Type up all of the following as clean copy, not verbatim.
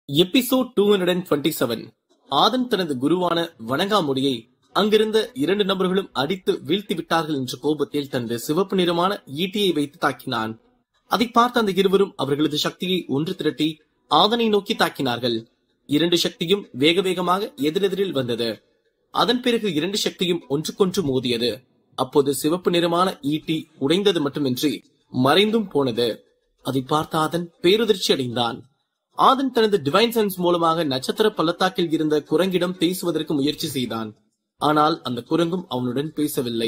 Episode 227. ஆதன் தனது குருவான வணங்காமுடியை அங்கிருந்த 2 நபர்களும் அடித்து வீழ்த்தி விட்டார்கள் என்ற கோபத்தில் தனது சிவப்பு நிறமான ஈட்டியை வைத்து தாக்கினான். அதை பார்த்த அந்த இருவரும் அவர்களது சக்தியை ஒன்று திரட்டி ஆதனை நோக்கி தாக்கினார்கள். 2 சக்தியும் வேக வேகமாக எதிரெதிரில் வந்தது. அதன் பிறகு 2 சக்தியும் ஒன்றுக்கொன்று மோதியது. அப்போது சிவப்பு நிறமான ஈட்டி உடைந்தது மட்டுமின்றி மறைந்தும் போனது. அதை பார்த்த ஆதன் பேருதிர்ச்சி அடைந்தான். ஆதன் தனது டிவைன் சென்ஸ் மூலமாக நட்சத்திர பள்ளத்தாக்கில் இருந்த குரங்கிடம் பேசுவதற்கு முயற்சி செய்தான். ஆனால் அந்த குரங்கும் அவனுடன் பேசவில்லை.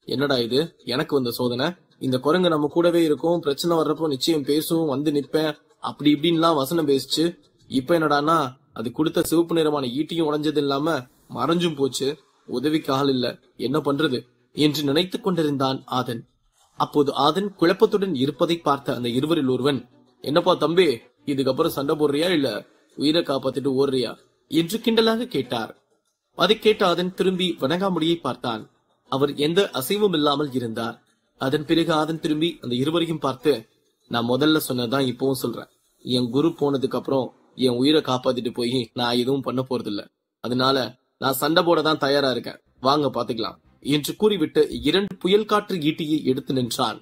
என்னடா இது, எனக்கு வந்த சோதனை. இந்த குரங்கு நம்ம கூடவே இருக்கும், பிரச்சனை வர்றப்போ நிச்சயம் பேசும், வந்து நிப்பேன், அப்படி இப்படின்லாம் வசனம் பேசிச்சு. இப்ப என்னடானா அது கொடுத்த சிவப்பு நிறமான ஈட்டியும் உடைஞ்சது இல்லாம மறைஞ்சும் போச்சு. உதவிக்கு ஆள் இல்ல, என்ன பண்றது என்று நினைத்துக் கொண்டிருந்தான் ஆதன். அப்போது ஆதன் குழப்பத்துடன் இருப்பதை பார்த்த அந்த இருவரில் ஒருவன், என்னப்பா தம்பி, இதுக்கப்புறம் சண்டை போடுறியா இல்ல உயிரை காப்பாத்திட்டு ஓடுறியா என்று கிண்டலாக கேட்டார். அதை கேட்ட ஆதன் திரும்பி வணங்காமுடியை பார்த்தான். அவர் எந்த அசைவும் இல்லாமல் இருந்தார். அதன் பிறகு ஆதன் திரும்பி அந்த இருவரையும் பார்த்து, நான் முதல்ல சொன்னதான் இப்பவும் சொல்றேன். என் குரு போனதுக்கு அப்புறம் என் உயிரை காப்பாத்திட்டு போய் நான் எதுவும் பண்ண போறது இல்ல. அதனால நான் சண்டை போட தான் தயாரா இருக்கேன், வாங்க பாத்துக்கலாம் என்று கூறிவிட்டு 2 புயல் காற்று ஈட்டியை எடுத்து நின்றான்.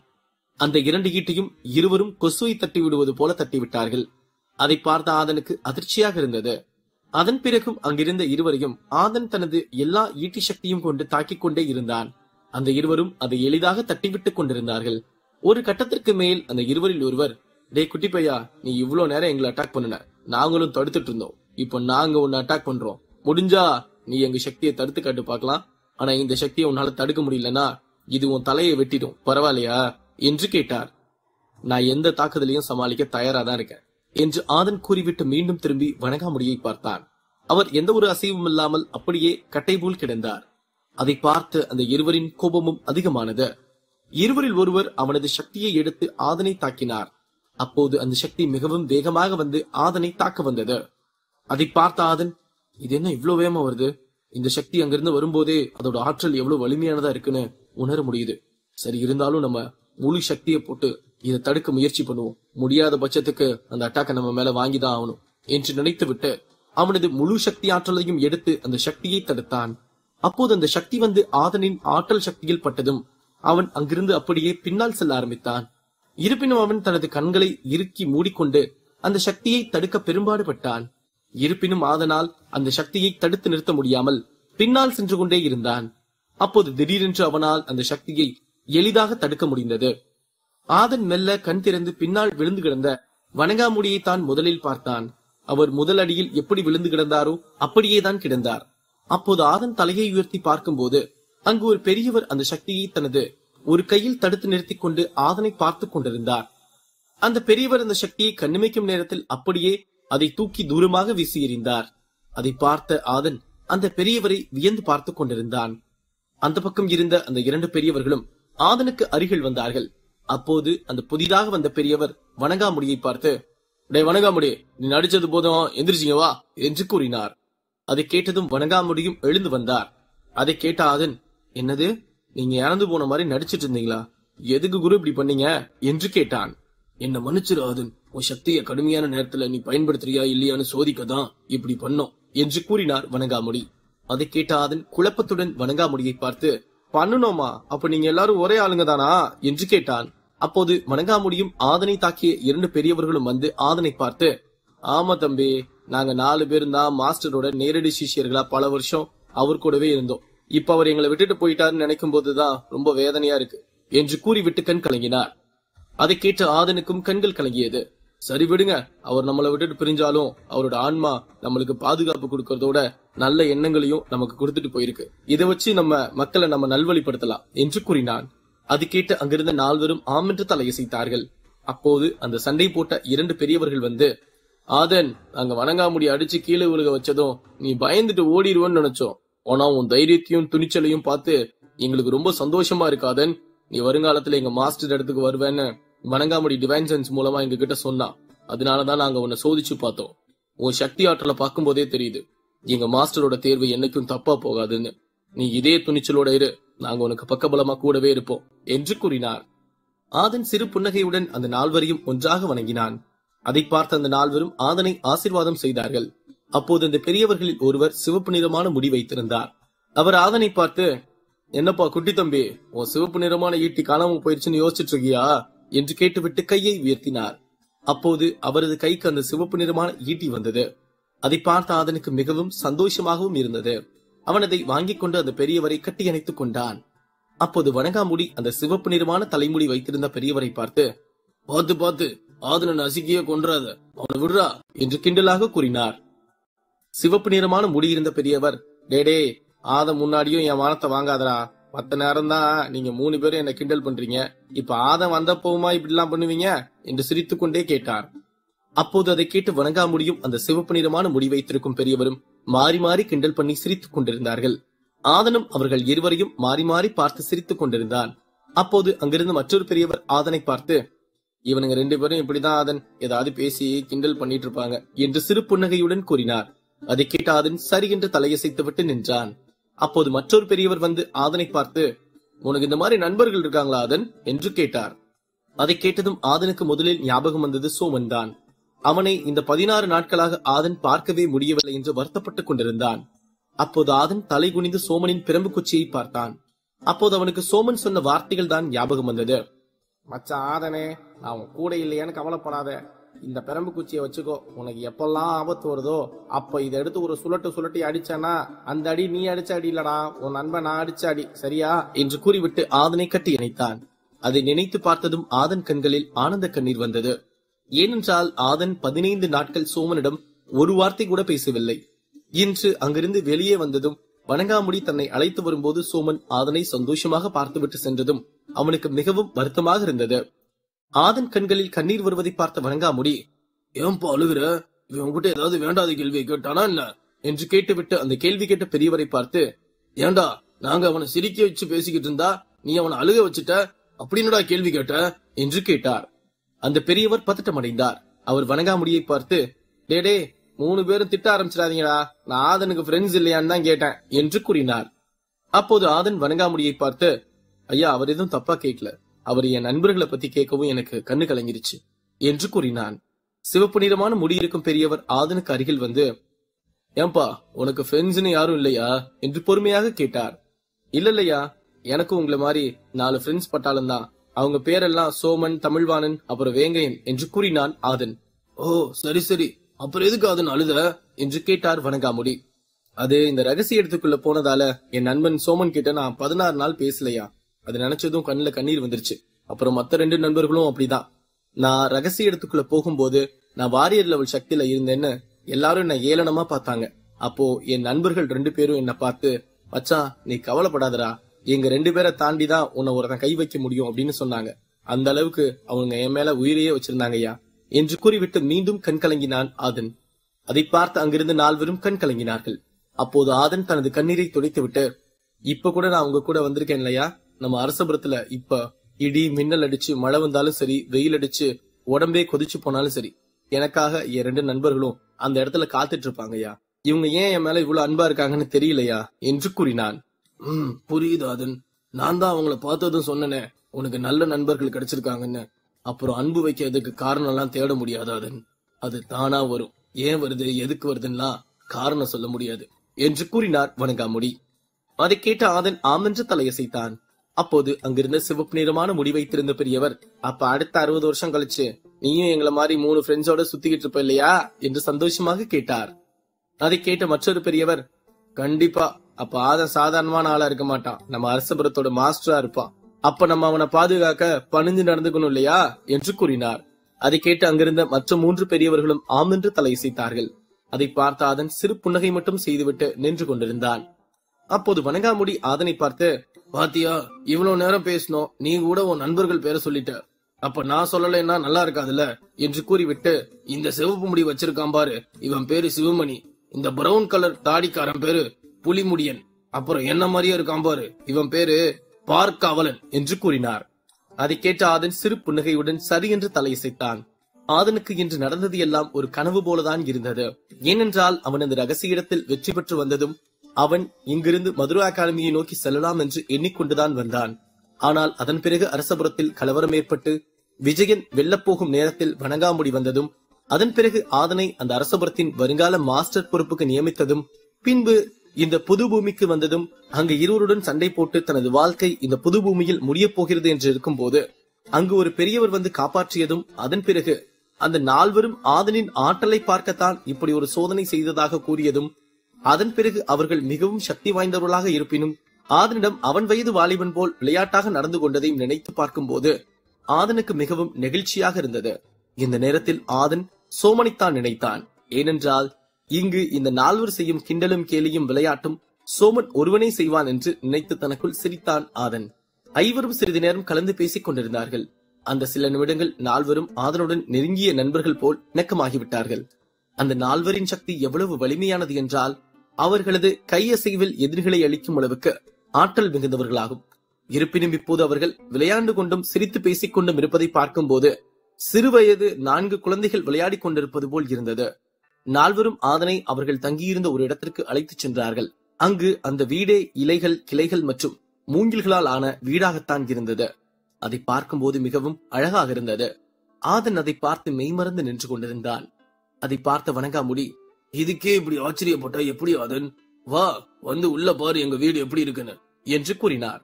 அந்த 2 ஈட்டியும் இருவரும் கொசுவை தட்டி விடுவது போல தட்டிவிட்டார்கள். அதை பார்த்த ஆதனுக்கு அதிர்ச்சியாக இருந்தது. அதன் பிறகும் அங்கிருந்த இருவரையும் ஆதன் தனது எல்லா ஈட்டி சக்தியும் கொண்டு தாக்கிக் கொண்டே இருந்தான். அந்த இருவரும் அதை எளிதாக தட்டிவிட்டுக் கொண்டிருந்தார்கள். ஒரு கட்டத்திற்கு மேல் அந்த இருவரில் ஒருவர், டே குட்டி பையா, நீ இவ்வளவு நேரம் எங்களை அட்டாக் பண்ணுன, நாங்களும் தடுத்துட்டு இருந்தோம். இப்போ நாங்க உன்னை அட்டாக் பண்றோம். முடிஞ்சா நீ எங்க சக்தியை தடுத்து காட்டு பாக்கலாம். ஆனா இந்த சக்தியை உன்னால தடுக்க முடியலன்னா இது உன் தலையை வெட்டிடும், பரவாயில்லையா என்று கேட்டார். நான் எந்த தாக்குதலையும் சமாளிக்க தயாரா தான் இருக்கேன் என்று ஆதன் கூறிவிட்டு மீண்டும் திரும்பி வணங்காமுடியை பார்த்தான். அவர் எந்த ஒரு அசைவும் இல்லாமல் அப்படியே கட்டை போல் கிடந்தார். அதை பார்த்து அந்த இருவரின் கோபமும் அதிகமானது. இருவரில் ஒருவர் அவனது சக்தியை எடுத்து ஆதனை தாக்கினார். அப்போது அந்த சக்தி மிகவும் வேகமாக வந்து ஆதனை தாக்க வந்தது. அதை பார்த்த ஆதன், இது என்ன இவ்வளவு வேகமா வருது? இந்த சக்தி அங்கிருந்து வரும்போதே அதோட ஆற்றல் எவ்வளவு வலிமையானதா இருக்குன்னு உணர முடியுது. சரி, இருந்தாலும் நம்ம முழு சக்தியை போட்டு இதை தடுக்க முயற்சி பண்ணுவோம். முடியாத பட்சத்துக்கு அந்த அட்டாக்கை நம்ம மேல வாங்கிதான் ஆகணும் என்று நினைத்து விட்டு அவனது முழு சக்தி ஆற்றலையும் எடுத்து அந்த சக்தியை தடுத்தான். அப்போது அந்த சக்தி வந்து ஆதனின் ஆற்றல் சக்தியில் பட்டதும் அவன் அங்கிருந்து அப்படியே பின்னால் செல்ல ஆரம்பித்தான். இருப்பினும் அவன் தனது கண்களை இறுக்கி மூடிக்கொண்டு அந்த சக்தியை தடுக்க பெரும்பாடுபட்டான். இருப்பினும் ஆதனால் அந்த சக்தியை தடுத்து நிறுத்த முடியாமல் பின்னால் சென்று கொண்டே இருந்தான். அப்போது திடீரென்று அவனால் அந்த சக்தியை எளிதாக தடுக்க முடிந்தது. ஆதன் மெல்ல கண் திறந்து பின்னால் விழுந்து கிடந்த வணங்காமுடியை தான் முதலில் பார்த்தான். அவர் முதல் அடியில் எப்படி விழுந்து கிடந்தாரோ அப்படியேதான் கிடந்தார். அப்போது ஆதன் தலையை உயர்த்தி பார்க்கும்போது அங்கு ஒரு பெரியவர் அந்த சக்தியை தனது ஒரு கையில் தடுத்து நிறுத்திக் கொண்டு ஆதனை பார்த்து கொண்டிருந்தார். அந்த பெரியவர் அந்த சக்தியை கண்ணிமைக்கும் நேரத்தில் அப்படியே அதை தூக்கி தூரமாக வீசி எறிந்தார். அதை பார்த்த ஆதன் அந்த பெரியவரை வியந்து பார்த்து கொண்டிருந்தான். அந்த பக்கம் இருந்த அந்த 2 பெரியவர்களும் ஆதனுக்கு அருகில் வந்தார்கள். அப்போது அந்த புதிதாக வந்த பெரியவர் வணங்காமுடியை பார்த்து, டே வணங்காமுடி, நீ நடிச்சது போதும், எந்திரிச்சிங்க வா என்று கூறினார். அதை கேட்டதும் வணங்காமுடியும் எழுந்து வந்தார். அதை கேட்ட ஆதன், என்னது, நீங்க இறந்து போன மாதிரி நடிச்சிட்டு இருந்தீங்களா? எதுக்கு குரு இப்படி பண்ணீங்க என்று கேட்டான். என்ன மன்னிச்சிரு ஆதன், உன் சக்தியை கடுமையான நேரத்துல நீ பயன்படுத்துறியா இல்லையான்னு சோதிக்கதான் இப்படி பண்ணோம் என்று கூறினார் வணங்காமுடி. அதை கேட்ட ஆதன் குழப்பத்துடன் வணங்காமுடியை பார்த்து, பண்ணணுமா? அப்ப நீங்க எல்லாரும் ஒரே ஆளுங்க தானா என்று கேட்டான். அப்போது வணங்காமுடியும் ஆதனை தாக்கிய 2 பெரியவர்களும் வந்து ஆதனை பார்த்து, ஆமா தம்பி, நாங்க 4 பேரும் தான் மாஸ்டரோட நேரடி சிஷியர்களா பல வருஷம் அவர் கூடவே இருந்தோம். இப்ப அவர் எங்களை விட்டுட்டு போயிட்டாருன்னு நினைக்கும் போதுதான் ரொம்ப வேதனையா இருக்கு என்று கூறிவிட்டு கண் கலங்கினார். அதை கேட்ட ஆதனுக்கும் கண்கள் கலங்கியது. சரி விடுங்க, அவர் நம்மளை விட்டுட்டு பிரிஞ்சாலும் அவரோட ஆன்மா நம்மளுக்கு பாதுகாப்பு கொடுக்கறதோட நல்ல எண்ணங்களையும் நமக்கு கொடுத்துட்டு போயிருக்கு. இதை வச்சு நம்ம மக்களை நம்ம நல்வழிப்படுத்தலாம் என்று கூறினான். அது கேட்டு அங்கிருந்த 4 ஆம் என்று தலையசைத்தார்கள். அப்போது அந்த சண்டை போட்ட 2 பெரியவர்கள் வந்து, ஆதன், நாங்க வணங்காமுடி அடிச்சு கீழே விழுக வச்சதும் நீ பயந்துட்டு ஓடிடுவோன்னு நினைச்சோம். ஆனா உன் தைரியத்தையும் துணிச்சலையும் பார்த்து எங்களுக்கு ரொம்ப சந்தோஷமா இருக்கு ஆதன். நீ வருங்காலத்துல எங்க மாஸ்டர் இடத்துக்கு வருவேன்னு வணங்காமுடி டிவைன் சென்ஸ் மூலமா எங்க கிட்ட சொன்னா. அதனாலதான் நாங்க உன்னை சோதிச்சு பார்த்தோம். உன் சக்தி ஆற்றலை பார்க்கும் போதே தெரியுது எங்க மாஸ்டரோட தேர்வு என்னைக்கும் தப்பா போகாதுன்னு. நீ இதே துணிச்சலோட இரு, நாங்க உனக்கு பக்கபலமா கூடவே இருப்போம் என்று கூறினார். ஆதன் சிறு புன்னகையுடன் அந்த 4 ஒன்றாக வணங்கினான். அதை பார்த்த அந்த நால்வரும் ஆதனை ஆசீர்வாதம் செய்தார்கள். அப்போது அந்த பெரியவர்களில் ஒருவர் சிவப்பு நிறமான முடி வைத்திருந்தார். அவர் ஆதனை பார்த்து, என்னப்பா குட்டி தம்பி, உன் சிவப்பு நிறமான ஈட்டி காணாம போயிருச்சுன்னு யோசிச்சுட்டு இருக்கியா என்று கேட்டுவிட்டு கையை உயர்த்தினார். அப்போது அவரது கைக்கு அந்த சிவப்பு நிறமான ஈட்டி வந்தது. அதை பார்த்த ஆதனுக்கு மிகவும் சந்தோஷமாகவும் இருந்தது. அவன் அதை வாங்கிக் கொண்டு அந்த பெரியவரை கட்டி அணைத்துக் கொண்டான். அப்போது வணங்காமுடி அந்த சிவப்பு நிறமான தலைமுடி வைத்திருந்த பெரியவரை பார்த்து, பார்த்து பார்த்து ஆதனன் அசிக்கிய கொன்றாத, அவனை விடுறா என்று கிண்டலாக கூறினார். சிவப்பு நிறமான முடி இருந்த பெரியவர், டேடே ஆத முன்னாடியும் என் வானத்தை வாங்காதரா, மத்த நேரம் தான் நீங்க 3 பேரும் என்ன கிண்டல் பண்றீங்க, இப்ப ஆதம் வந்தப்போமா இப்படி எல்லாம் பண்ணுவீங்க என்று சிரித்துக் கொண்டே கேட்டார். அப்போது அதை கேட்டு வணங்காமுடியும் அந்த சிவப்பு நிறமான முடி வைத்திருக்கும் பெரியவரும் மாறி மாறி கிண்டல் பண்ணி சிரித்துக் கொண்டிருந்தார்கள். ஆதனும் அவர்கள் இருவரையும் மாறி மாறி பார்த்து சிரித்துக் கொண்டிருந்தான். அப்போது அங்கிருந்து மற்றொரு பெரியவர் ஆதனை பார்த்து, இவனுங்க 2 பேரும் இப்படிதான் ஆதன் ஏதாவது பேசி கிண்டல் பண்ணிட்டு இருப்பாங்க என்று சிறு புன்னகையுடன் கூறினார். அதை கேட்ட ஆதன் சரி என்று தலையசைத்து விட்டு நின்றான். அப்போது மற்றொரு பெரியவர் வந்து ஆதனை பார்த்து, உனக்கு இந்த மாதிரி நண்பர்கள் இருக்காங்களா ஆதன் என்று கேட்டார். அதை கேட்டதும் ஆதனுக்கு முதலில் ஞாபகம் வந்தது சோமன் தான். அவனை இந்த 16 நாட்களாக ஆதன் பார்க்கவே முடியவில்லை என்று வருத்தப்பட்டுக் கொண்டிருந்தான். அப்போது ஆதன் தலை குனிந்து சோமனின் பிரம்பு குச்சியை பார்த்தான். அப்போது அவனுக்கு சோமன் சொன்ன வார்த்தைகள் தான் ஞாபகம் வந்தது. மச்சான் ஆதனே, நான் உன் கூட இல்லையான்னு கவலைப்படாத, இந்த பிரம்பு குச்சியை வச்சுக்கோ, உனக்கு எப்பெல்லாம் ஆபத்து வருதோ அப்ப இதை எடுத்து ஒரு சுழட்டி அடிச்சானா அந்த அடி நீ அடிச்ச அடி இல்லடா, உன் நண்பன் நான் அடிச்ச அடி, சரியா என்று கூறிவிட்டு ஆதனை கட்டி இணைத்தான். அதை நினைத்து பார்த்ததும் ஆதன் கண்களில் ஆனந்த கண்ணீர் வந்தது. ஏனென்றால் ஆதன் 15 நாட்கள் சோமனிடம் ஒரு வார்த்தை கூட பேசவில்லை. இன்று அங்கிருந்து வெளியே வந்ததும் வணங்காமுடி தன்னை அழைத்து வரும்போது சோமன் ஆதனை சந்தோஷமாக பார்த்துவிட்டு சென்றதும் அவனுக்கு மிகவும் வருத்தமாக இருந்தது. ஆதன் கண்களில் கண்ணீர் வருவதை பார்த்த வணங்காமுடி, ஏன்பா அழுகிற, இவன் உங்ககிட்ட ஏதாவது வேண்டாத கேள்வியை கேட்டானா என்ன என்று கேட்டுவிட்டு அந்த கேள்வி கேட்ட பெரியவரை பார்த்து, ஏண்டா நாங்க அவனை சிரிக்க வச்சு பேசிக்கிட்டு இருந்தா நீ அவனை அழுக வச்சுட்ட, அப்படின்னுடா கேள்வி கேட்ட என்று கேட்டார். அந்த பெரியவர் பதட்டம் அடைந்தார். அவர் வணங்காமுடியை பார்த்து, டேடே 3 பேரும் திட்ட ஆரம்பிச்சிடாதீங்களா, நான் ஆதனுக்கு ஃப்ரெண்ட்ஸ் இல்லையான்னு தான் கேட்டேன் என்று கூறினார். அப்போது ஆதன் வணங்காமுடியை பார்த்து, ஐயா அவர் எதுவும் தப்பா கேட்கல, அவர் என் நண்பர்களை பத்தி கேட்கவும் எனக்கு கண்ணு கலங்கிருச்சு என்று கூறினான். சிவப்பு நிறமான முடியிருக்கும் பெரியவர் ஆதனுக்கு அருகில் வந்து, ஏன்பா உனக்கு ஃப்ரெண்ட்ஸ்னு யாரும் இல்லையா என்று பொறுமையாக கேட்டார். இல்லையா, எனக்கு உங்களை மாதிரி 4 ஃப்ரெண்ட்ஸ் பட்டாலும் தான், அவங்க பேரெல்லாம் சோமன், தமிழ்வாணன், அப்புறம் வேங்கையன் என்று கூறினான் ஆதன். ஓ சரி சரி, அப்புறம் எதுக்கு ஆதன் அழுத என்று கேட்டார் வணங்காமுடி. அது இந்த ரகசிய இடத்துக்குள்ள போனதால என் நண்பன் சோமன் கிட்ட நான் 16 நாள் பேசலையா, அது நினைச்சதும் கண்ணுல கண்ணீர் வந்துருச்சு. அப்புறம் மத்த 2 நண்பர்களும் அப்படிதான். நான் ரகசிய இடத்துக்குள்ள போகும்போது நான் வாரியர் லெவல் சக்தியில இருந்தேன்னு எல்லாரும் என்ன ஏளனமா பார்த்தாங்க. அப்போ என் நண்பர்கள் 2 பேரும் என்ன பார்த்து, மச்சான் நீ கவலைப்படாதடா, எங்க 2 பேரை தாண்டிதான் உன்னை ஒருத்தன் கை வைக்க முடியும் அப்படின்னு சொன்னாங்க. அந்த அளவுக்கு அவங்க என் மேல உயிரையே வச்சிருந்தாங்கய்யா என்று கூறிவிட்டு மீண்டும் கண் கலங்கினான் ஆதன். அதை பார்த்து அங்கிருந்து 4 கண் கலங்கினார்கள். அப்போது ஆதன் தனது கண்ணீரை துடைத்து விட்டு, இப்ப கூட நான் உங்க கூட வந்திருக்கேன் இல்லையா, நம்ம அரசபுரத்துல இப்ப இடி மின்னல் அடிச்சு மழை வந்தாலும் சரி, வெயில் அடிச்சு உடம்பே கொதிச்சு போனாலும் சரி, எனக்காக என் 2 நண்பர்களும் அந்த இடத்துல காத்துட்டு இருப்பாங்கய்யா. இவங்க ஏன் என் மேல இவ்வளவு அன்பா இருக்காங்கன்னு தெரியலையா என்று கூறினான். புரியுது ஆதன், நான் தான் அவங்கள பார்த்ததும் சொன்னனே உனக்கு நல்ல நண்பர்கள் கிடைச்சிருக்காங்கன்னு. அப்புறம் அன்பு வைக்கிறதுக்கு காரணம் எல்லாம் தேட முடியாது ஆதன், அது தானா வரும். ஏன் வருது எதுக்கு வருதுன்னா காரணம் சொல்ல முடியாது என்று கூறினார் வணங்காமுடி. அதை கேட்ட ஆதன் ஆமென்று தலையசைத்தான். அப்போது அங்கிருந்த சிவப்பு நிறமான முடி வைத்திருந்த பெரியவர், அப்ப அடுத்த 60 வருஷம் கழிச்சு நீயும் எங்களை மாதிரி 3 ஃப்ரெண்ட்ஸோட சுத்திக்கிட்டு இருப்ப இல்லையா என்று சந்தோஷமாக கேட்டார். அதை கேட்ட மற்றொரு பெரியவர், கண்டிப்பா அப்ப ஆதன் சாதாரணமான ஆளா இருக்க மாட்டான், நம்ம அரசபுரத்தோட மாஸ்டரா இருப்பான், அப்ப நம்ம அவனை பாதுகாக்க பணிஞ்சு நடந்துக்கணும் இல்லையா என்று கூறினார். அதை கேட்டு அங்கிருந்த மற்ற 3 பெரியவர்களும் ஆமென்று தலையசைத்தார்கள். அதை பார்த்த ஆதன் சிறு புன்னகை மட்டும் செய்துவிட்டு நின்று கொண்டிருந்தான். அப்போது வணங்காமுடி ஆதனை பார்த்து, பாத்தியா இவ்வளவு நேரம் பேசணும், நீ கூட உன் நண்பர்கள் பேரை சொல்லிட்ட, அப்ப நான் சொல்லலைன்னா நல்லா இருக்காதுல்ல என்று கூறிவிட்டு, இந்த சிவப்பு முடி வச்சிருக்கான் பாரு, இவன் பேரு சிவமணி, இந்த பிரவுன் கலர் தாடிக்காரன் பேரு புலிமுடியன், அப்புறம் என்ன மாதிரியே இருக்கான் பாரு, இவன் பேரு பார்க்காவலன் என்று கூறினார். அதை கேட்ட ஆதன் சிறு புன்னகையுடன் சரி என்று தலையசைத்தான். ஆதனுக்கு இன்று நடந்தது எல்லாம் ஒரு கனவு போலதான் இருந்தது. ஏனென்றால் அவன் அந்த ரகசிய இடத்தில் வெற்றி பெற்று வந்ததும் அவன் இங்கிருந்து மதுரை அகாடமியை நோக்கி செல்லலாம் என்று எண்ணிக்கொண்டுதான் வந்தான். ஆனால் அதன் பிறகு அரசபுரத்தில் கலவரம் ஏற்பட்டு விஜயன் வெல்லப்போகும் நேரத்தில் வணங்காமுடி வந்ததும் அதன் பிறகு ஆதனை அந்த அரசபுரத்தின் வருங்கால மாஸ்டர் பொறுப்புக்கு நியமித்ததும், பின்பு இந்த புது பூமிக்கு வந்ததும், அங்கு இருவருடன் சண்டை போட்டு தனது வாழ்க்கை இந்த புது பூமியில் முடிய போகிறது என்று இருக்கும் போது அங்கு ஒரு பெரியவர் வந்து காப்பாற்றியதும், அதன் பிறகு அந்த நால்வரும் ஆதனின் ஆற்றலை பார்க்கத்தான் இப்படி ஒரு சோதனை செய்ததாக கூறியதும், அதன் பிறகு அவர்கள் மிகவும் சக்தி வாய்ந்தவர்களாக இருப்பினும் ஆதனிடம் அவன் வயது வாலிபன் போல் விளையாட்டாக நடந்து கொண்டதையும் நினைத்து பார்க்கும் போது ஆதனுக்கு மிகவும் நெகிழ்ச்சியாக இருந்தது. இந்த நேரத்தில் ஆதன் சோமனைத்தான் நினைத்தான். ஏனென்றால் இங்கு இந்த நால்வர் செய்யும் கிண்டலும் கேலியும் விளையாட்டும் சோமன் ஒருவனே செய்வான் என்று நினைத்து தனக்குள் சிரித்தான் ஆதன். ஐவரும் சிறிது நேரம் கலந்து பேசிக் கொண்டிருந்தார்கள். அந்த சில நிமிடங்கள் நால்வரும் ஆதனுடன் நெருங்கிய நண்பர்கள் போல் இணக்கமாகிவிட்டார்கள். அந்த நால்வரின் சக்தி எவ்வளவு வலிமையானது என்றால் அவர்களது கையசைவில் எதிரிகளை அளிக்கும் அளவுக்கு ஆற்றல் மிகுந்தவர்களாகும். இருப்பினும் இப்போது அவர்கள் விளையாண்டு கொண்டும் சிரித்து பேசிக் கொண்டும் இருப்பதை பார்க்கும் போது சிறுவயது 4 குழந்தைகள் விளையாடி கொண்டிருப்பது போல் இருந்தது. நால்வரும் ஆதனை அவர்கள் தங்கியிருந்த ஒரு இடத்திற்கு அழைத்துச் சென்றார்கள். அங்கு அந்த வீடே இலைகள், கிளைகள் மற்றும் மூங்கில்களால் ஆன வீடாகத்தான் இருந்தது. அதை பார்க்கும் போது மிகவும் அழகாக இருந்தது. ஆதன் அதை பார்த்து மெய்மறந்து நின்று கொண்டிருந்தான். அதை பார்த்த வணங்காமுடி, இதுக்கே இப்படி ஆச்சரியப்பட்டா எப்படி ஆதன்? வா, வந்து உள்ள பாரு எங்க வீடு எப்படி இருக்குன்னு என்று கூறினார்.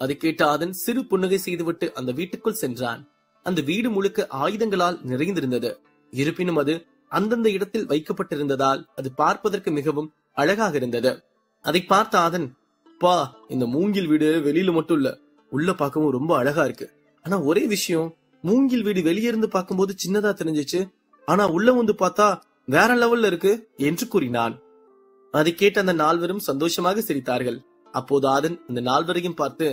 அதை கேட்ட ஆதன் சிறு புன்னகை செய்துவிட்டு அந்த வீட்டுக்குள் சென்றான். அந்த வீடு முழுக்க ஆயுதங்களால் நிறைந்திருந்தது. இருப்பினும் அது அந்தந்த இடத்தில் வைக்கப்பட்டிருந்ததால் அது பார்ப்பதற்கு மிகவும் அழகாக இருந்தது. அதை பார்த்த ஆதன், பா, இந்த மூங்கில் வீடு வெளியில மட்டும் இல்ல, உள்ள பார்க்கவும் ரொம்ப அழகா இருக்கு. ஆனா ஒரே விஷயம், மூங்கில் வீடு வெளியே இருந்து பார்க்கும்போது சின்னதா தெரிஞ்சிச்சு, ஆனா உள்ள வந்து பார்த்தா வேற லெவல்ல இருக்கு என்று கூறினான். அதை கேட்ட அந்த நால்வரும் சந்தோஷமாக சிரித்தார்கள். அப்போது ஆதன் இந்த நால்வரையும் பார்த்து,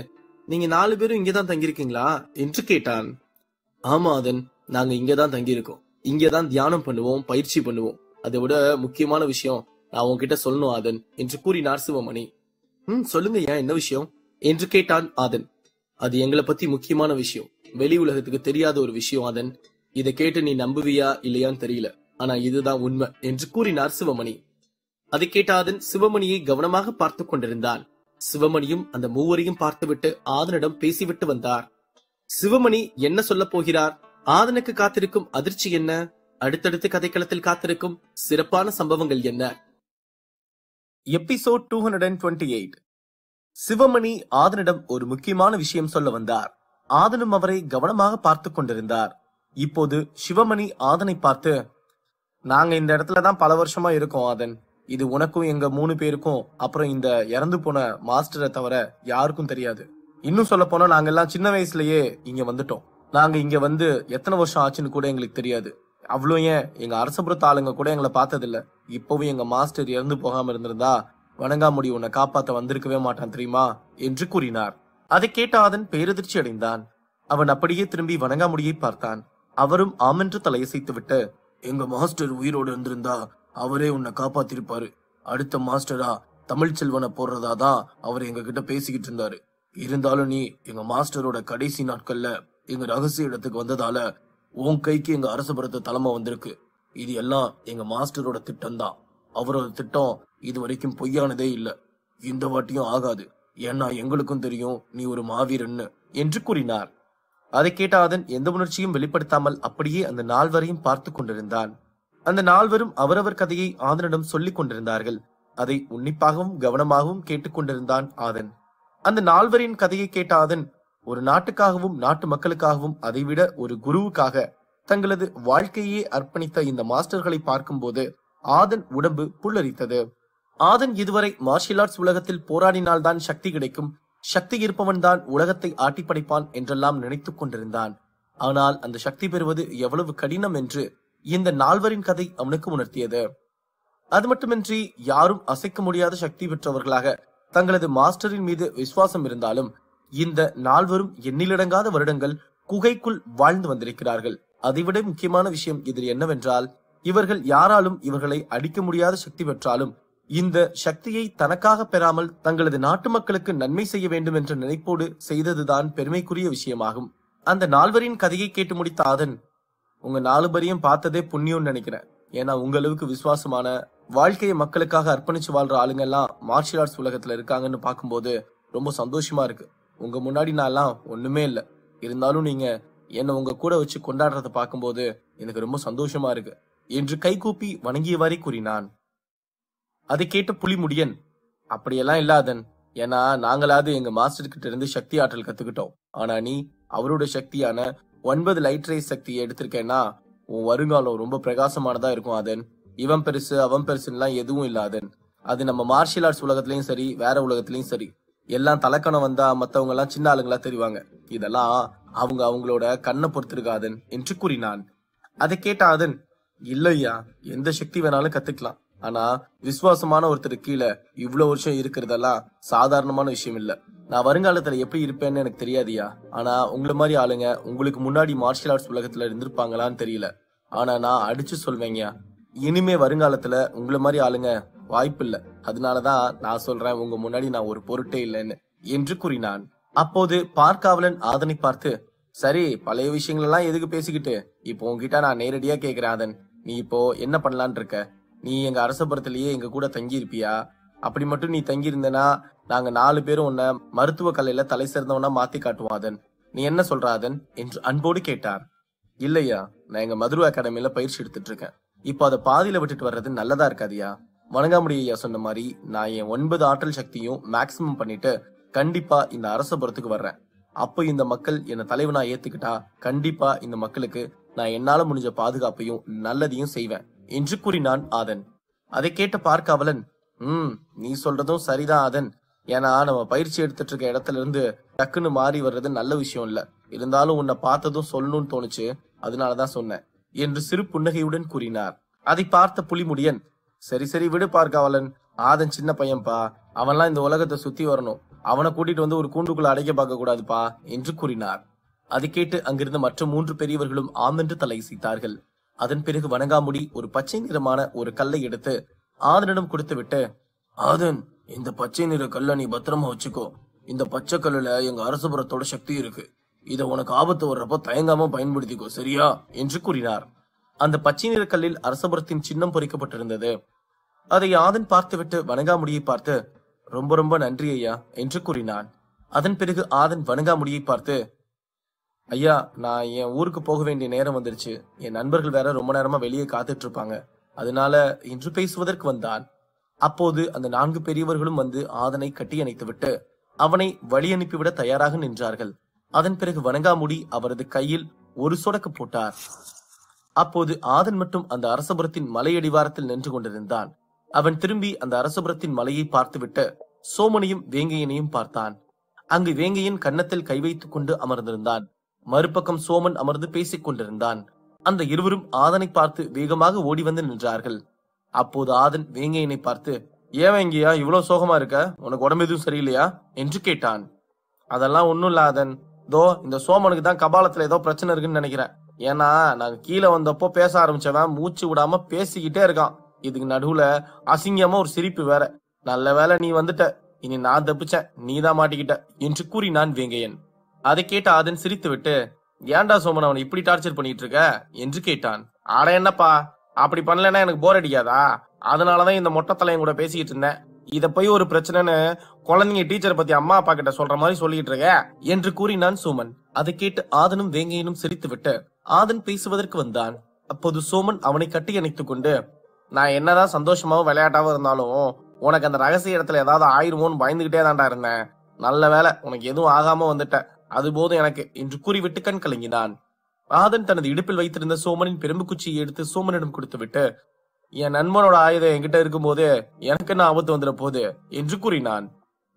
நீங்க 4 பேரும் இங்கதான் தங்கியிருக்கீங்களா என்று கேட்டான். ஆமா ஆதன், நாங்க இங்கதான் தங்கியிருக்கோம். இங்கதான் தியானம் பண்ணுவோம், பயிற்சி பண்ணுவோம். அதை விட முக்கியமான விஷயம் நான் உன்கிட்ட சொல்லணும் ஆதன் என்று கூறினார் சிவமணி. சொல்லுங்க, ஏன், என்ன விஷயம் என்று கேட்டான் ஆதன். அது எங்களை பத்தி முக்கியமான விஷயம், வெளி உலகத்துக்கு தெரியாத ஒரு விஷயம் ஆதன். இதை கேட்டு நீ நம்புவியா இல்லையான்னு தெரியல, ஆனா இதுதான் உண்மை என்று கூறினார் சிவமணி. அதை கேட்ட ஆதன் சிவமணியை கவனமாக பார்த்து கொண்டிருந்தான். சிவமணியும் அந்த மூவரையும் பார்த்துவிட்டு ஆதனிடம் பேசிவிட்டு வந்தார். சிவமணி என்ன சொல்ல போகிறார்? ஆதனுக்கு காத்திருக்கும் அதிர்ச்சி என்ன? அடுத்தடுத்து கதைக்களத்தில் காத்திருக்கும் சிறப்பான சம்பவங்கள் என்ன? எபிசோட் 228. சிவமணி ஆதனிடம் ஒரு முக்கியமான விஷயம் சொல்ல வந்தார். ஆதனும் அவரை கவனமாக பார்த்து கொண்டிருந்தார். இப்போது சிவமணி ஆதனை பார்த்து, நாங்க இந்த இடத்துலதான் பல வருஷமா இருக்கோம் ஆதன். இது உனக்கும் எங்க 3 பேருக்கும், அப்புறம் இந்த இறந்து போன மாஸ்டரை தவிர யாருக்கும் தெரியாது. இன்னும் சொல்ல போனா நாங்க எல்லாம் சின்ன வயசுலயே இங்க வந்துட்டோம். நாங்க இங்க வந்து எத்தனை வருஷம் ஆச்சுன்னு கூட எங்களுக்கு தெரியாது. அவ்வளோ ஏன், எங்க அரசபுரத்து ஆளுங்க கூட எங்களை பார்த்ததில்ல. இப்பவும் எங்க மாஸ்டர் இறந்து போகாம இருந்திருந்தா வணங்காமுடி உன்னை காப்பாத்த வந்திருக்கவே மாட்டான் தெரியுமா என்று கூறினார். அதை கேட்ட ஆதன் பேரதிர்ச்சி அடைந்தான். அவன் அப்படியே திரும்பி வணங்காமுடியை பார்த்தான். அவரும் ஆமென்று தலையசைத்து விட்டு, எங்க மாஸ்டர் உயிரோடு இருந்திருந்தா அவரே உன்னை காப்பாத்திருப்பாரு. அடுத்த மாஸ்டரா தமிழ்ச்செல்வனை போடுறதாதான் அவர் எங்க கிட்ட பேசிக்கிட்டு இருந்தாரு. இருந்தாலும் நீ எங்க மாஸ்டரோட கடைசி நாட்கள்ல எங்க ரகசிய இடத்துக்கு வந்ததால உன் கைக்கு எங்க அரசபுரத்து தலைமை வந்திருக்கு. இது எல்லாம் எங்க மாஸ்டரோட திட்டம் தான். அவரோட திட்டம் இது வரைக்கும் பொய்யானதே இல்ல. இந்த வாட்டியும் ஆகாது. ஏன்னா எங்களுக்கும் தெரியும் நீ ஒரு மாவீரன்னு என்று கூறினார். அதை கேட்ட ஆதன் எந்த உணர்ச்சியும் வெளிப்படுத்தாமல் அப்படியே அந்த நால்வரையும் பார்த்து கொண்டிருந்தான். அந்த நால்வரும் அவரவர் கதையை ஆதனிடம் சொல்லிக் கொண்டிருந்தார்கள். அதை உன்னிப்பாகவும் கவனமாகவும் கேட்டுக்கொண்டிருந்தான் ஆதன். அந்த நால்வரின் கதையை கேட்ட ஆதன் ஒரு நாட்டுக்காகவும் நாட்டு மக்களுக்காகவும் அதைவிட ஒரு குருவுக்காக தங்களது வாழ்க்கையே அர்ப்பணித்த இந்த மாஸ்டர்களை பார்க்கும்போது ஆதன் உடம்பு புல்லரித்தது. ஆதன் இதுவரை மார்ஷியல் ஆர்ட்ஸ் உலகத்தில் போராடினால்தான் சக்தி கிடைக்கும், சக்தி இருப்பவன் தான் உலகத்தை ஆட்டி படைப்பான் என்றெல்லாம் நினைத்துக் கொண்டிருந்தான். ஆனால் அந்த சக்தி பெறுவது எவ்வளவு கடினம் என்று இந்த நால்வரின் கதை அவனுக்கு உணர்த்தியது. அது மட்டுமின்றி யாரும் அசைக்க முடியாத சக்தி பெற்றவர்களாக தங்களது மாஸ்டரின் மீது விசுவாசம் இருந்தாலும் இந்த நால்வரும் எண்ணிலடங்காத வருடங்கள் குகைக்குள் வாழ்ந்து வந்திருக்கிறார்கள். அதைவிட முக்கியமான விஷயம் இதில் என்னவென்றால், இவர்கள் யாராலும் இவர்களை அடிக்க முடியாத சக்தி பெற்றாலும் இந்த சக்தியை தனக்காக பெறாமல் தங்களது நாட்டு மக்களுக்கு நன்மை செய்ய வேண்டும் என்ற நினைப்போடு செய்ததுதான் பெருமைக்குரிய விஷயமாகும். அந்த நால்வரின் கதையை கேட்டு முடித்த ஆதன், உங்க 4 பேரையும் பார்த்ததே புண்ணியம்னு நினைக்கிறேன். ஏன்னா உங்க அளவுக்கு விசுவாசமான வாழ்க்கையை மக்களுக்காக அர்ப்பணிச்சு வாழ்ற ஆளுங்க எல்லாம் மார்ஷியல் ஆர்ட்ஸ் உலகத்துல இருக்காங்கன்னு பார்க்கும்போது ரொம்ப சந்தோஷமா இருக்கு. உங்க முன்னாடி நான் எல்லாம் ஒண்ணுமே இல்ல, இருந்தாலும் நீங்க என்ன உங்க கூட வச்சு கொண்டாடுறத பார்க்கும்போது எனக்கு ரொம்ப சந்தோஷமா இருக்கு. என்று கைகூப்பி வணங்கியவாறே கூறினான். அதை கேட்ட புலிமுடியன், அப்படியெல்லாம் இல்லாதன், ஏன்னா நாங்களாவது எங்க மாஸ்டர் கிட்ட இருந்து சக்தி ஆற்றல் கத்துக்கிட்டோம். ஆனா நீ அவரோட சக்தியான 9 லைட் ரேஸ் சக்தியை எடுத்திருக்கேன்னா உன் வருங்காலம் ரொம்ப பிரகாசமானதா இருக்கும். அதன் இவன் பெருசு அவன் பெருசுலாம் எதுவும் இல்லாதன். அது நம்ம மார்ஷியல் ஆர்ட்ஸ் உலகத்திலயும் சரி வேற உலகத்திலயும் சரி எல்லாம் தலக்கணம் வந்தா மத்தவங்க எல்லாம் சின்ன ஆளுங்களா தெரிவாங்க. இதெல்லாம் அவங்க அவங்களோட கண்ணை பொறுத்திருக்காதன் என்று கூறினான். அதை கேட்ட அதன், இல்லையா, எந்த சக்தி வேணாலும் கத்துக்கலாம். ஆனா விசுவாசமான ஒருத்தர் கீழே இவ்வளவு வருஷம் இருக்கிறதெல்லாம் சாதாரணமான விஷயம் இல்ல. நான் வருங்காலத்துல எப்படி இருப்பேன்னு எனக்கு தெரியாதியா. ஆனா உங்களை மாதிரி ஆளுங்க உங்களுக்கு முன்னாடி மார்ஷியல் ஆர்ட்ஸ் உலகத்துல இருந்திருப்பாங்களான்னு தெரியல. ஆனா நான் அடிச்சு சொல்வேங்கயா, இனிமே வருங்காலத்துல உங்களை மாதிரி ஆளுங்க வாய்ப்பு இல்ல. அதனாலதான் நான் சொல்றேன் உங்க முன்னாடி நான் ஒரு பொருட்டே இல்லைன்னு என்று கூறினான். அப்போது பார்க்காவலன் ஆதனை பார்த்து, சரி பழைய விஷயங்கள் எல்லாம் எதுக்கு பேசிக்கிட்டு, இப்போ உங்ககிட்ட நான் நேரடியா கேக்குறேன் ஆதன், நீ இப்போ என்ன பண்ணலான் இருக்க? நீ எங்க அரசபுரத்திலேயே எங்க கூட தங்கி இருப்பியா? அப்படி மட்டும் நீ தங்கி இருந்தனா நாங்க 4 பேரும் உன்னை மருத்துவ கலையில தலை சிறந்தவனா மாத்தி காட்டுவோம் ஆதன். நீ என்ன சொல்ற ஆதன் என்று அன்போடு கேட்டார். இல்லையா, நான் எங்க மதுரை அகாடமியில பயிற்சி எடுத்துட்டு இருக்கேன். இப்போ அதை பாதியில விட்டுட்டு வர்றது நல்லதா இருக்காதியா. வணங்காமுடியா சொன்ன மாதிரி நான் என் 9 ஆற்றல் சக்தியும் மேக்சிமம் பண்ணிட்டு கண்டிப்பா இந்த அரசபுரத்துக்கு வர்றேன். அப்போ இந்த மக்கள் என்ன தலைவனா ஏத்துக்கிட்டா கண்டிப்பா இந்த மக்களுக்கு நான் என்னால முடிஞ்ச பாதுகாப்பையும் நல்லதையும் செய்வேன் என்று கூறினான் ஆதன். அதை கேட்ட பார்க்காவலன், நீ சொல்றதும் சரிதான் ஆதன். ஏன்னா நம்ம பயிற்சி எடுத்துட்டு இருக்க இடத்துல இருந்து டக்குன்னு மாறி வர்றது நல்ல விஷயம் இல்ல. இருந்தாலும் உன்னை பார்த்ததும் சொல்லணும்னு தோணுச்சு, அதனாலதான் சொன்னேன் என்று சிறு புன்னகையுடன் கூறினார். அதை பார்த்த புலிமுடியன், சரி சரி விடு பார்க்காவலன், ஆதன் சின்ன பையன்பா, அவன்லாம் இந்த உலகத்தை சுத்தி வரணும். அவனை கூட்டிட்டு வந்து ஒரு கூண்டுக்குள்ள அடைக்க பார்க்க கூடாதுப்பா என்று கூறினார். அதை கேட்டு அங்கிருந்த மற்ற 3 பெரியவர்களும் ஆமென்று தலையசைத்தார்கள். அதன் பிறகு வணங்காமுடி ஒரு பச்சை நிறமான ஒரு கல்லை எடுத்து ஆதனிடம் கொடுத்து விட்டு, ஆதன், இந்த பச்சை நிற கல்லை நீ பத்திரமா வச்சுக்கோ. இந்த பச்சை கல்லுல எங்க அரசபுரத்தோட சக்தி இருக்கு. இத உனக்கு ஆபத்து வர்றப்போ தயங்காம பயன்படுத்திக்கோ, சரியா என்று கூறினார். அந்த பச்சை நிற கல்லில் அரசபுரத்தின் சின்னம் பொறிக்கப்பட்டிருந்தது. அதை ஆதன் பார்த்துவிட்டு வணங்காமுடியை பார்த்து, ரொம்ப ரொம்ப நன்றி ஐயா என்று கூறினான். அதன் பிறகு ஆதன் வணங்காமுடியை பார்த்து, ஐயா, நான் என் ஊருக்கு போக வேண்டிய நேரம் வந்துருச்சு. என் நண்பர்கள் வேற ரொம்ப நேரமா வெளியே காத்துட்டு இருப்பாங்க. அதனால இன்று பேசுவதற்கு வந்தான். அப்போது அந்த 4 பெரியவர்களும் வந்து ஆதனை கட்டி அணைத்து விட்டு அவனை வழி அனுப்பிவிட தயாராக நின்றார்கள். அதன் பிறகு வணங்காமுடி அவரது கையில் ஒரு சொடக்கு போட்டார். அப்போது ஆதன் மட்டும் அந்த அரசபுரத்தின் மலையடிவாரத்தில் நின்று கொண்டிருந்தான். அவன் திரும்பி அந்த அரசபுரத்தின் மலையை பார்த்துவிட்டு சோமனையும் வேங்கையனையும் பார்த்தான். அங்கு வேங்கையன் கன்னத்தில் கை வைத்துக் கொண்டு அமர்ந்திருந்தான். மறுபக்கம் சோமன் அமர்ந்து பேசிக் கொண்டிருந்தான். அந்த இருவரும் ஆதனை பார்த்து வேகமாக ஓடி வந்து நின்றார்கள். அப்போது ஆதன் வேங்கையனை பார்த்து, ஏன் வேங்கையா இவ்வளவு சோகமா இருக்க? உனக்கு உடம்பு எதுவும் சரியில்லையா என்று கேட்டான். அதெல்லாம் ஒண்ணும் இல்ல ஆதன், தோ இந்த சோமனுக்கு தான் கபாலத்துல ஏதோ பிரச்சனை இருக்குன்னு நினைக்கிறேன். ஏன்னா நாங்க கீழே வந்தப்போ பேச ஆரம்பிச்சவன் மூச்சு விடாம பேசிக்கிட்டே இருக்கான். இதுக்கு நடுவுல அசிங்கமா ஒரு சிரிப்பு வேற. நல்ல வேலை நீ வந்துட்ட, இனி நான் தப்பிச்சேன், நீதான் மாட்டிக்கிட்ட என்று கூறினான் வேங்கையன். அதை கேட்ட ஆதன் சிரித்து விட்டு, ஏன்டா சோமன் அவனை இப்படி டார்ச்சர் பண்ணிட்டு இருக்க என்று கேட்டான். ஆட என்னப்பா, அப்படி பண்ணலன்னா எனக்கு போர் அடிக்காதா? அதனாலதான் இந்த மொட்டை தலையன் கூட பேசிக்கிட்டு இருந்தேன். இத போய் ஒரு பிரச்சனைன்னு குழந்தைங்க டீச்சரை பத்தி அம்மா அப்பா கிட்ட சொல்ற மாதிரி சொல்லிட்டு இருக்க என்று கூறினான் சோமன். அதை கேட்டு ஆதனும் வேங்கையனும் சிரித்து விட்டு ஆதன் பேசுவதற்கு வந்தான். அப்போது சோமன் அவனை கட்டி அணைத்துக் கொண்டு, நான் என்னதான் சந்தோஷமாவும் விளையாட்டாவும் இருந்தாலும் உனக்கு அந்த ரகசிய இடத்துல ஏதாவது ஆயிருமோன்னு பயந்துகிட்டே தான்டா இருந்தேன். நல்ல வேலை உனக்கு எதுவும் ஆகாம வந்துட்ட, அது போதும் எனக்கு என்று கூறிவிட்டு கண் கலங்கினான். ஆதன் தனது இடுப்பில் வைத்திருந்த சோமனின் பெரும்பு குச்சியை எடுத்து சோமனிடம் கொடுத்து விட்டு, என் நண்பனோட ஆயுதம் என்கிட்ட இருக்கும் போது எனக்கு என்ன ஆபத்து வந்துட போகுது என்று கூறினான்.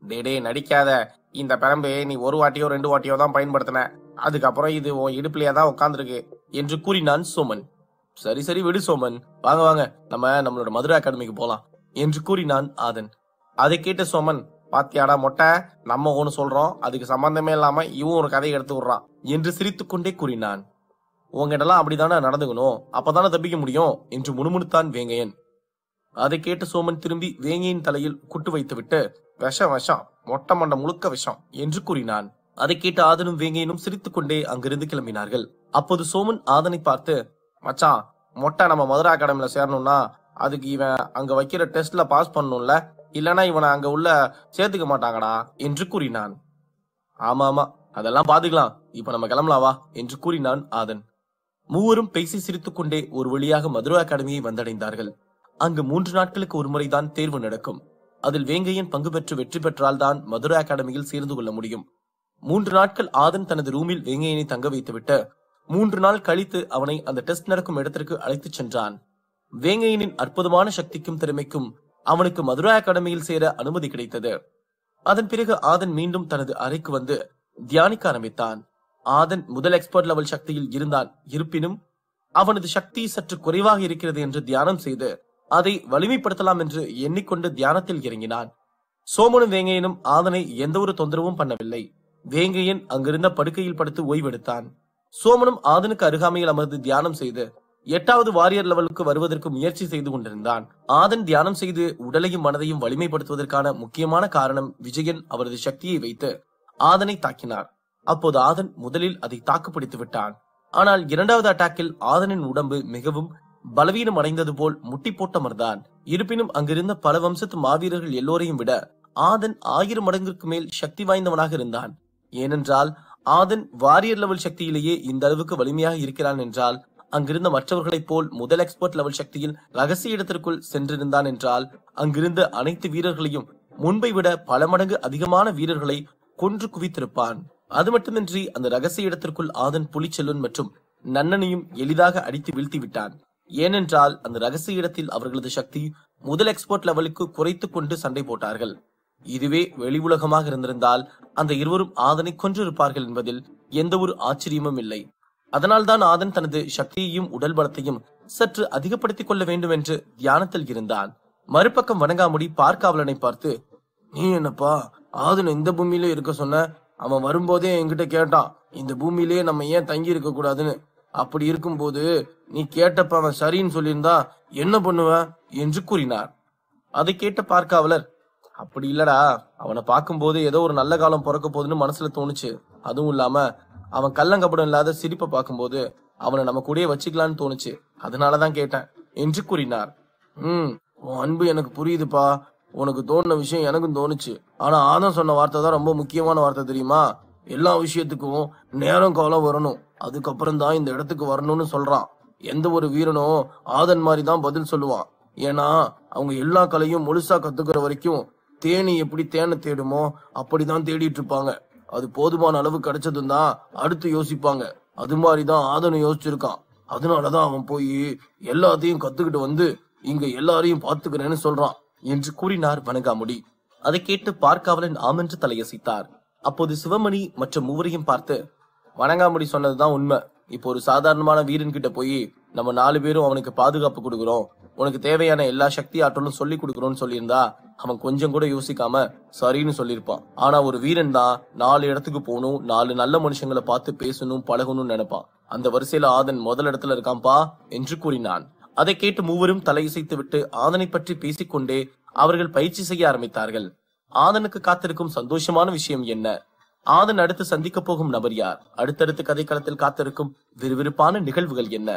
டே நடிக்காத, இந்த பெரம்பு நீ ஒரு வாட்டியோ 2 வாட்டியோ தான் பயன்படுத்தின, அதுக்கப்புறம் இது உன் இடுப்புலயே தான் உட்கார்ந்துருக்கு என்று கூறினான் சோமன். சரி சரி விடு சோமன், வாங்க வாங்க நம்மளோட மதுரை அகாடமிக்கு போலாம் என்று கூறினான் ஆதன். அதை கேட்ட சோமன், பாத்தியாடா மொட்டை, நம்ம ஒண்ணு சொல்றோம், அதுக்கு சம்பந்தமே இல்லாம இவன் ஒரு கதையை எடுத்து விடுறான் என்று சிரித்துக் கொண்டே கூறினான். உங்ககிட்டலாம் அப்படித்தானே நடந்துக்கணும், அப்பதானே தப்பிக்க முடியும் என்று முணுமுணுத்தான் வேங்கையன். அதை கேட்ட சோமன் திரும்பி வேங்கையின் தலையில் குட்டு வைத்து விட்டு, விஷம் விஷம், மொட்டை மண்டை முழுக்க விஷம் என்று கூறினான். அதை கேட்டு ஆதனும் வேங்கையனும் சிரித்துக் கொண்டே அங்கிருந்து கிளம்பினார்கள். அப்போது சோமன் ஆதனை பார்த்து, மச்சான், மொட்டை நம்ம மதுரை அகாடமில சேரணும்னா அதுக்கு இவன் அங்க வைக்கிற டெஸ்ட்ல பாஸ் பண்ணணும்ல, இல்லனா இவனை அங்க உள்ள சேர்த்துக்க மாட்டாங்கடா என்று கூறினான். ஆமா ஆமா, அதெல்லாம் பாத்துக்கலாம், இப்ப நம்ம கிளம்பலாம் வா என்று கூறினான் ஆதன். மூவரும் பேசி சிரித்துக் கொண்டே ஒரு வழியாக மதுரை அகாடமியை வந்தடைந்தார்கள். அங்கு 3 நாட்களுக்கு ஒருமுறைதான் தேர்வு நடக்கும். அதில் வேங்கையன் பங்கு பெற்று வெற்றி பெற்றால் தான் மதுரை அகாடமியில் சேர்ந்து கொள்ள முடியும். 3 நாட்கள் ஆதன் தனது ரூமில் வேங்கையனை தங்க வைத்துவிட்டு 3 நாள் கழித்து அவனை அந்த டெஸ்ட் நடக்கும் இடத்திற்கு அழைத்துச் சென்றான். வேங்கையனின் அற்புதமான சக்திக்கும் திறமைக்கும் அவனுக்கு மதுரை அகாடமியில் சேர அனுமதி கிடைத்தது. அதன் பிறகு ஆதன் மீண்டும் தனது அறைக்கு வந்து தியானிக்க ஆரம்பித்தான். ஆதன் முதல் எக்ஸ்பர்ட் லெவல் சக்தியில் இருந்தான். இருப்பினும் அவனது சக்தி சற்று குறைவாக இருக்கிறது என்று தியானம் செய்து அதை வலிமைப்படுத்தலாம் என்று எண்ணிக்கொண்டு தியானத்தில் இறங்கினான். சோமனும் வேங்கையனும் ஆதனை எந்த ஒரு தொந்தரவும் பண்ணவில்லை. வேங்கையன் அங்கிருந்த படுக்கையில் படுத்து ஓய்வெடுத்தான். சோமனும் ஆதனுக்கு அருகாமையில் அமர்ந்து தியானம் செய்து 8வது வாரியர் லெவலுக்கு வருவதற்கு முயற்சி செய்து கொண்டிருந்தான். ஆதன் தியானம் செய்து உடலையும் மனதையும் வலிமைப்படுத்துவதற்கான முக்கியமான காரணம் விஜயன் அவரது சக்தியை வைத்து ஆதனை தாக்கினார். அப்போது ஆதன் முதலில் அதை தாக்குப்பிடித்து விட்டான். ஆனால் 2வது அட்டாக்கில் ஆதனின் உடம்பு மிகவும் பலவீனம் அடைந்தது போல் முட்டி போட்டமர்ந்தான். இருப்பினும் அங்கிருந்த பல வம்சத்து மாவீரர்கள் எல்லோரையும் விட ஆதன் 1000 மடங்கிற்கு மேல் சக்தி வாய்ந்தவனாக இருந்தான். ஏனென்றால் ஆதன் வாரியர் லெவல் சக்தியிலேயே இந்த அளவுக்கு வலிமையாக இருக்கிறான் என்றால் அங்கிருந்த மற்றவர்களைப் போல் முதல் எக்ஸ்பர்ட் லெவல் சக்தியில் ரகசிய இடத்திற்குள் சென்றிருந்தான் என்றால் அங்கிருந்த அனைத்து வீரர்களையும் முன்பை விட பல மடங்கு அதிகமான வீரர்களை கொன்று குவித்திருப்பான். அது மட்டுமின்றி அந்த ரகசிய இடத்திற்குள் ஆதன் புலிச்செல்வன் மற்றும் நன்னனையும் எளிதாக அடித்து வீழ்த்தி விட்டான். ஏனென்றால் அந்த ரகசிய இடத்தில் அவர்களது சக்தி முதல் எக்ஸ்பர்ட் லெவலுக்கு குறைத்துக் கொண்டு சண்டை போட்டார்கள். இதுவே வெளி உலகமாக இருந்திருந்தால் அந்த இருவரும் ஆதனை கொன்றிருப்பார்கள் என்பதில் எந்த ஒரு ஆச்சரியமும் இல்லை. அதனால்தான் ஆதன் தனது சக்தியையும் உடல் பலத்தையும் சற்று அதிகப்படுத்திக் கொள்ள வேண்டும் என்று தியானத்தில் இருந்தான். மறுபக்கம் வணங்காமுடி பார்க்காவலனை பார்த்து, நீ என்னப்பா ஆதன் இந்த பூமியிலே இருக்க சொன்ன? அவன் வரும்போதே என்கிட்ட கேட்டான், இந்த பூமியிலேயே நம்ம ஏன் தங்கி இருக்க கூடாதுன்னு. அப்படி இருக்கும்போது நீ கேட்டப்ப அவன் சரின்னு சொல்லியிருந்தா என்ன பண்ணுவ என்று கூறினார். அதை கேட்ட பார்க்காவலர், அப்படி இல்லடா, அவனை பார்க்கும்போது ஏதோ ஒரு நல்ல காலம் பிறக்க போகுதுன்னு மனசுல தோணுச்சு. அதுவும் இல்லாம அவன் கள்ளங்கப்படம் இல்லாத சிரிப்பை பார்க்கும்போது அவனை நம்ம கூடயே வச்சுக்கலான்னு தோணுச்சு. அதனாலதான் கேட்டேன் என்று கூறினார். உன் அன்பு எனக்கு புரியுதுப்பா. உனக்கு தோணுன விஷயம் எனக்கும் தோணுச்சு. ஆனா ஆதம் சொன்ன வார்த்தை தான் ரொம்ப முக்கியமான வார்த்தை தெரியுமா? எல்லா விஷயத்துக்கும் நேரம் காலம் வரணும், அதுக்கப்புறம் தான் இந்த இடத்துக்கு வரணும்னு சொல்றான். எந்த ஒரு வீரனும் ஆதன் மாதிரி தான் பதில் சொல்லுவான். ஏன்னா அவங்க எல்லா கலையும் முழுசா கத்துக்கிற வரைக்கும் தேனி எப்படி தேனை தேடுமோ அப்படிதான் தேடிட்டு இருப்பாங்க. அது போதுமான அளவு கிடைச்சதும் தான் அடுத்து யோசிப்பாங்க. அது மாதிரிதான் ஆதனும் யோசிச்சிருக்கான். அதனாலதான் அவன் போய் எல்லாத்தையும் கத்துக்கிட்டு வந்து இங்க எல்லாரையும் பாத்துக்கிறேன்னு சொல்றான் என்று கூறினார் வணங்காமுடி. அதை கேட்டு பார்க்காவலன் ஆமென்று தலையசைத்தார். அப்போது சிவமணி மற்றும் மூவரையும் பார்த்து, வணங்காமுடி சொன்னதுதான் உண்மை. இப்போ ஒரு சாதாரணமான வீரன் கிட்ட போய் நம்ம 4 பேரும் அவனுக்கு பாதுகாப்பு கொடுக்குறோம், உனக்கு தேவையான எல்லா சக்தி ஆற்றலும் சொல்லி கொடுக்குறோம்னு சொல்லியிருந்தா அவன் கொஞ்சம் கூட யோசிக்காம சரின்னு சொல்லியிருப்பான். ஆனா ஒரு வீரன் தான் 4 இடத்துக்கு போகணும், 4 நல்ல மனுஷங்களை பார்த்து பேசணும் பழகணும்னு நினைப்பான். அந்த வரிசையில ஆதன் முதல் இடத்துல இருக்கான்பா என்று கூறினான். அதை கேட்டு மூவரும் தலையசைத்து விட்டு ஆதனை பற்றி பேசிக்கொண்டே அவர்கள் பயிற்சி செய்ய ஆரம்பித்தார்கள். ஆதனுக்கு காத்திருக்கும் சந்தோஷமான விஷயம் என்ன? ஆதன் அடுத்து சந்திக்க போகும் நபர் யார்? அடுத்தடுத்து கதைக்களத்தில் காத்திருக்கும் விறுவிறுப்பான நிகழ்வுகள் என்ன?